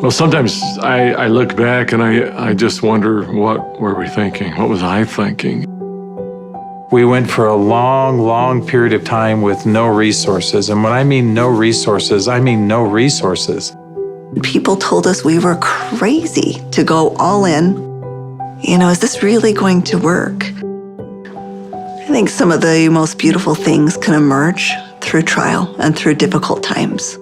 Well, sometimes I look back and I just wonder, what were we thinking? What was I thinking? We went for a long, long period of time with no resources. And when I mean no resources, I mean no resources. People told us we were crazy to go all in. Is this really going to work? I think some of the most beautiful things can emerge through trial and through difficult times.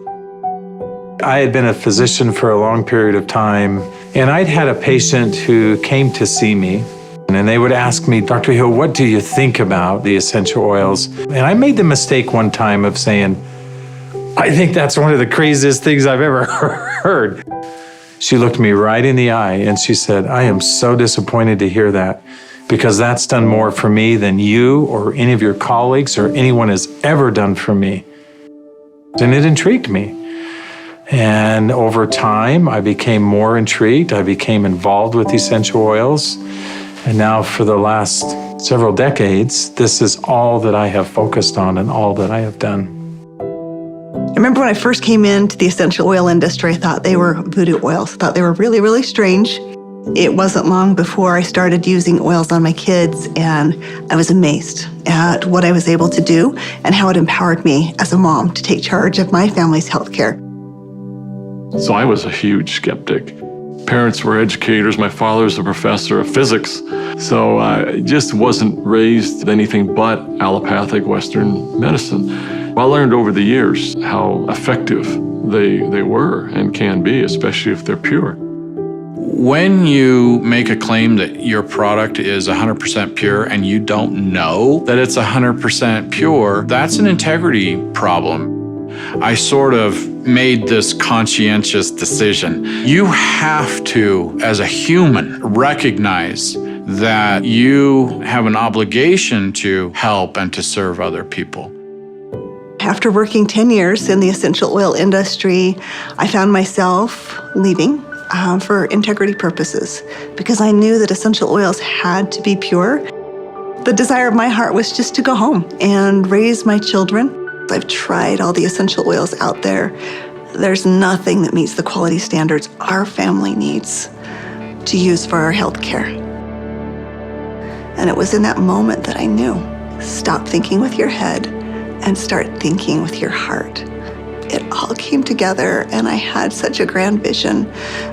I had been a physician for a long period of time, and I'd had a patient who came to see me, and they would ask me, Dr. Hill, what do you think about the essential oils? And I made the mistake one time of saying, I think that's one of the craziest things I've ever heard. She looked me right in the eye and she said, I am so disappointed to hear that, because that's done more for me than you or any of your colleagues or anyone has ever done for me. And it intrigued me. And over time, I became more intrigued. I became involved with essential oils. And now for the last several decades, this is all that I have focused on and all that I have done. I remember when I first came into the essential oil industry, I thought they were voodoo oils. I thought they were really, really strange. It wasn't long before I started using oils on my kids, and I was amazed at what I was able to do and how it empowered me as a mom to take charge of my family's healthcare. So I was a huge skeptic. Parents were educators. My father was a professor of physics. So I just wasn't raised with anything but allopathic Western medicine. I learned over the years how effective they were and can be, especially if they're pure. When you make a claim that your product is 100% pure and you don't know that it's 100% pure, that's an integrity problem. I sort of made this conscientious decision. You have to, as a human, recognize that you have an obligation to help and to serve other people. After working 10 years in the essential oil industry, I found myself leaving for integrity purposes, because I knew that essential oils had to be pure. The desire of my heart was just to go home and raise my children. I've tried all the essential oils out there. There's nothing that meets the quality standards our family needs to use for our health care. And it was in that moment that I knew, stop thinking with your head and start thinking with your heart. It all came together, and I had such a grand vision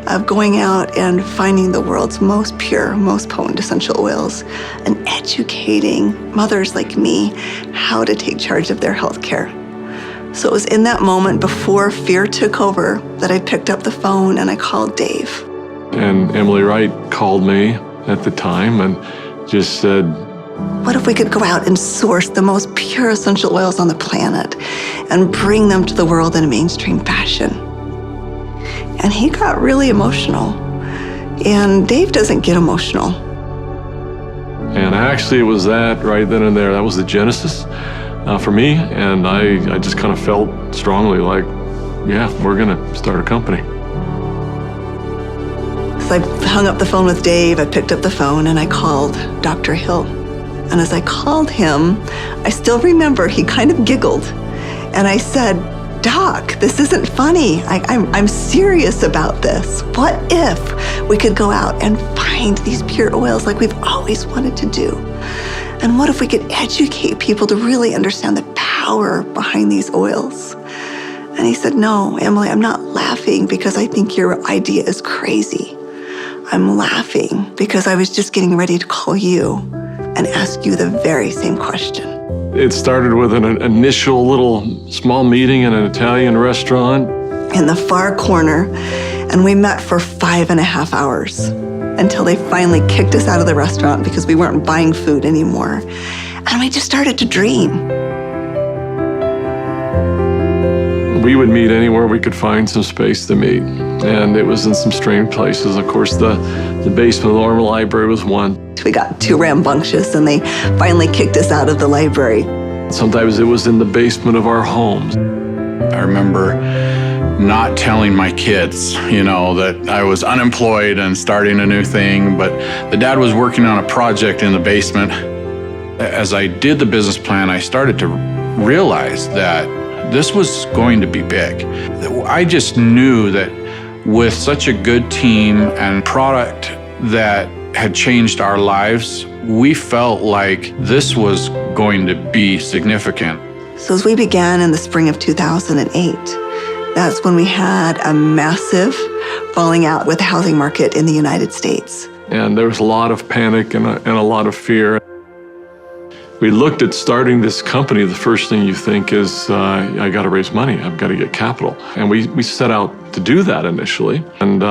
of going out and finding the world's most pure, most potent essential oils and educating mothers like me how to take charge of their health care. So it was in that moment, before fear took over, that I picked up the phone and I called Dave. And Emily Wright called me at the time and just said, what if we could go out and source the most pure essential oils on the planet and bring them to the world in a mainstream fashion? And he got really emotional. And Dave doesn't get emotional. And actually it was that right then and there. That was the genesis for me. And I just kind of felt strongly like, yeah, we're going to start a company. So I hung up the phone with Dave. I picked up the phone and I called Dr. Hill. And as I called him, I still remember he kind of giggled. And I said, Doc, this isn't funny. I'm serious about this. What if we could go out and find these pure oils like we've always wanted to do? And what if we could educate people to really understand the power behind these oils? And he said, no, Emily, I'm not laughing because I think your idea is crazy. I'm laughing because I was just getting ready to call you and ask you the very same question. It started with an initial little small meeting in an Italian restaurant in the far corner, and we met for 5.5 hours until they finally kicked us out of the restaurant because we weren't buying food anymore. And we just started to dream. We would meet anywhere we could find some space to meet. And it was in some strange places. Of course, the basement of the Normal Library was one. We got too rambunctious and they finally kicked us out of the library. Sometimes it was in the basement of our homes. I remember not telling my kids, that I was unemployed and starting a new thing, but the dad was working on a project in the basement. As I did the business plan, I started to realize that this was going to be big. I just knew that with such a good team and product that had changed our lives, we felt like this was going to be significant. So as we began in the spring of 2008, that's when we had a massive falling out with the housing market in the United States. And there was a lot of panic and a lot of fear. We looked at starting this company. The first thing you think is, I got to raise money. I've got to get capital. And we set out to do that initially. And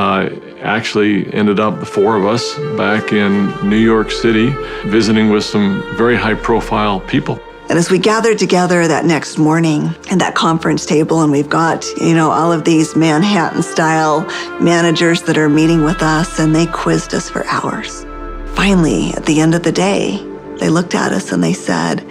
actually ended up, the four of us, back in New York City, visiting with some very high-profile people. And as we gathered together that next morning at that conference table, and we've got, all of these Manhattan-style managers that are meeting with us, and they quizzed us for hours. Finally, at the end of the day, they looked at us and they said,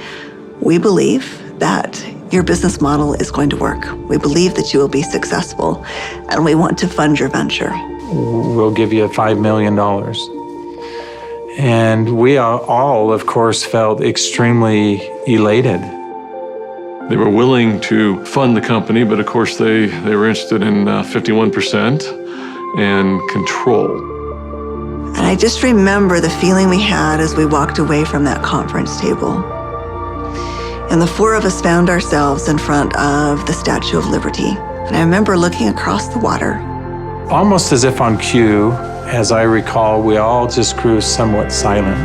"We believe that your business model is going to work. We believe that you will be successful, and we want to fund your venture. We'll give you $5 million. And we all, of course, felt extremely elated. They were willing to fund the company, but of course they were interested in 51% and control. And I just remember the feeling we had as we walked away from that conference table. And the four of us found ourselves in front of the Statue of Liberty. And I remember looking across the water. Almost as if on cue, as I recall, we all just grew somewhat silent.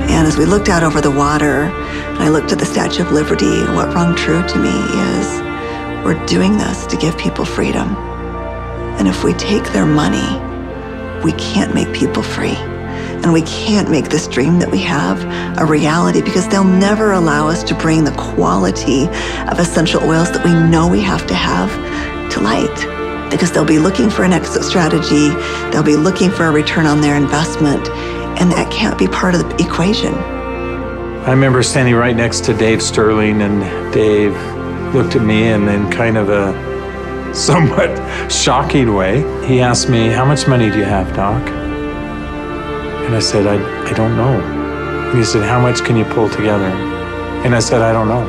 And as we looked out over the water, and I looked at the Statue of Liberty, what rung true to me is, we're doing this to give people freedom. And if we take their money, we can't make people free. And we can't make this dream that we have a reality, because they'll never allow us to bring the quality of essential oils that we know we have to have to light. Because they'll be looking for an exit strategy, they'll be looking for a return on their investment, and that can't be part of the equation. I remember standing right next to Dave Sterling, and Dave looked at me, and in kind of a somewhat shocking way, he asked me, "How much money do you have, Doc?" And I said, I don't know. And he said, "How much can you pull together?" And I said, "I don't know."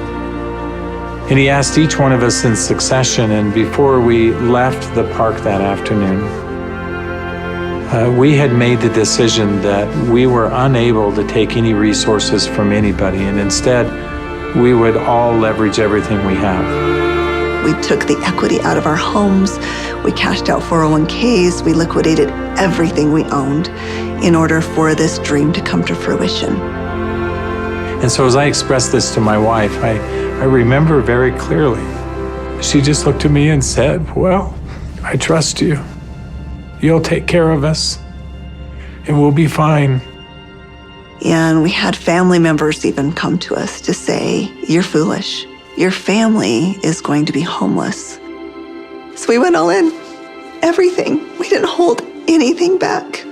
And he asked each one of us in succession, and before we left the park that afternoon, we had made the decision that we were unable to take any resources from anybody, and instead, we would all leverage everything we have. We took the equity out of our homes, we cashed out 401ks, we liquidated everything we owned in order for this dream to come to fruition. And so as I expressed this to my wife, I remember very clearly, she just looked at me and said, "Well, I trust you. You'll take care of us, and we'll be fine." And we had family members even come to us to say, "You're foolish. Your family is going to be homeless." So we went all in, everything. We didn't hold anything back.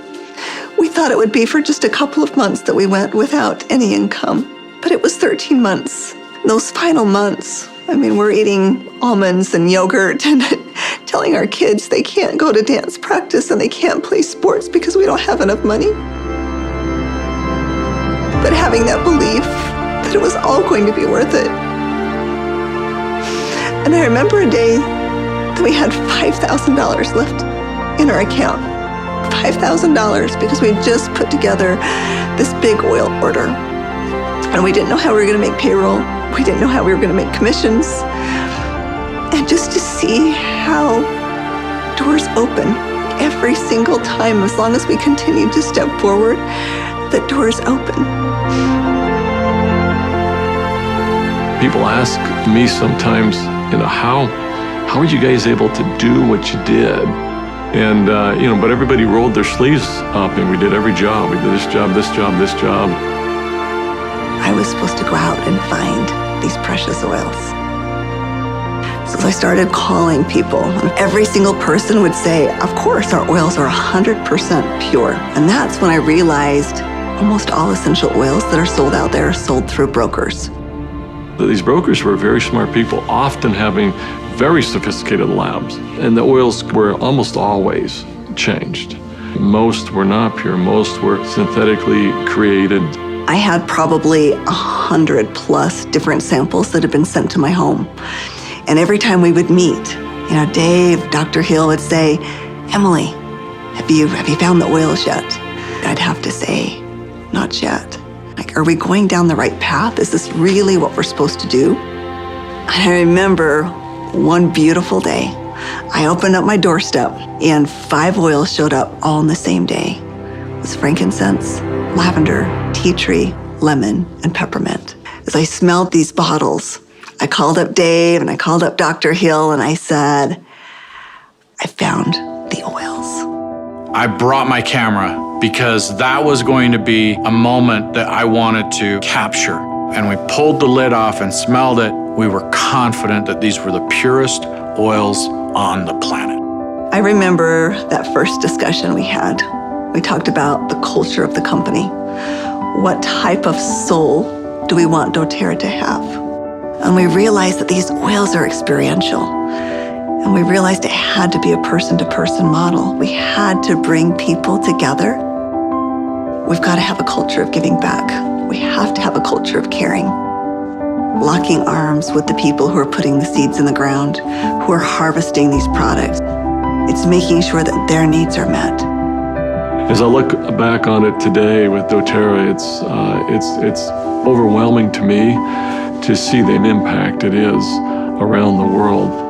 We thought it would be for just a couple of months that we went without any income, but it was 13 months. Those final months, we're eating almonds and yogurt and telling our kids they can't go to dance practice and they can't play sports because we don't have enough money. But having that belief that it was all going to be worth it. And I remember a day that we had $5,000 left in our account. $5,000 because we just put together this big oil order. And we didn't know how we were going to make payroll. We didn't know how we were going to make commissions. And just to see how doors open every single time, as long as we continued to step forward, the doors open. People ask me sometimes, how are you guys able to do what you did? And, but everybody rolled their sleeves up and we did every job. We did this job, this job, this job. I was supposed to go out and find these precious oils. So I started calling people. Every single person would say, "Of course, our oils are 100% pure." And that's when I realized almost all essential oils that are sold out there are sold through brokers. These brokers were very smart people, often having very sophisticated labs. And the oils were almost always changed. Most were not pure. Most were synthetically created. I had probably 100+ different samples that had been sent to my home. And every time we would meet, Dave, Dr. Hill would say, Emily, have you found the oils yet? I'd have to say, not yet. Like, are we going down the right path? Is this really what we're supposed to do? And I remember one beautiful day, I opened up my doorstep and 5 oils showed up all in the same day. It was frankincense, lavender, tea tree, lemon, and peppermint. As I smelled these bottles, I called up Dave and I called up Dr. Hill and I said, I found the oils. I brought my camera because that was going to be a moment that I wanted to capture. And we pulled the lid off and smelled it. We were confident that these were the purest oils on the planet. I remember that first discussion we had. We talked about the culture of the company. What type of soul do we want doTERRA to have? And we realized that these oils are experiential. And we realized it had to be a person-to-person model. We had to bring people together. We've got to have a culture of giving back. We have to have a culture of caring. Locking arms with the people who are putting the seeds in the ground, who are harvesting these products. It's making sure that their needs are met. As I look back on it today with doTERRA, it's overwhelming to me to see the impact it is around the world.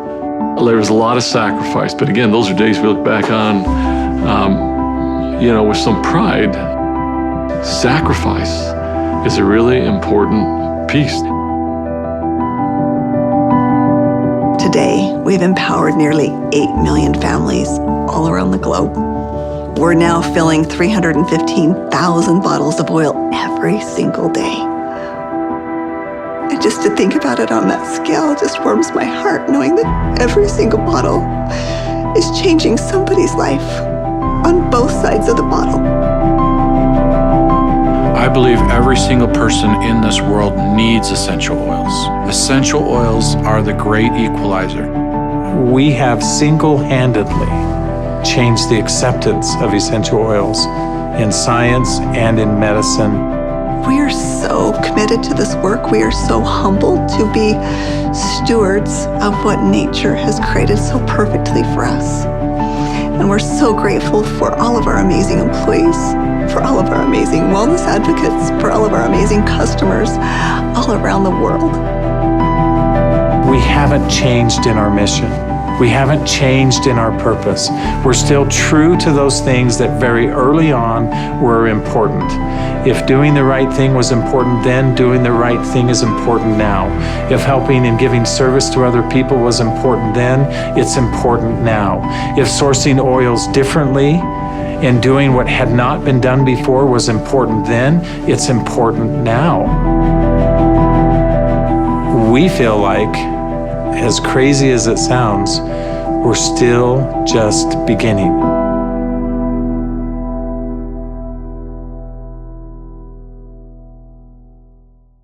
There's a lot of sacrifice, but again, those are days we look back on, with some pride. Sacrifice is a really important piece. Today, we've empowered nearly 8 million families all around the globe. We're now filling 315,000 bottles of oil every single day. And just to think about it on that scale just warms my heart, knowing that every single bottle is changing somebody's life on both sides of the bottle. I believe every single person in this world needs essential oils. Essential oils are the great equalizer. We have single-handedly changed the acceptance of essential oils in science and in medicine. We are so committed to this work. We are so humbled to be stewards of what nature has created so perfectly for us. And we're so grateful for all of our amazing employees, for all of our amazing wellness advocates, for all of our amazing customers all around the world. We haven't changed in our mission. We haven't changed in our purpose. We're still true to those things that very early on were important. If doing the right thing was important then, doing the right thing is important now. If helping and giving service to other people was important then, it's important now. If sourcing oils differently and doing what had not been done before was important then, it's important now. We feel like, as crazy as it sounds, we're still just beginning.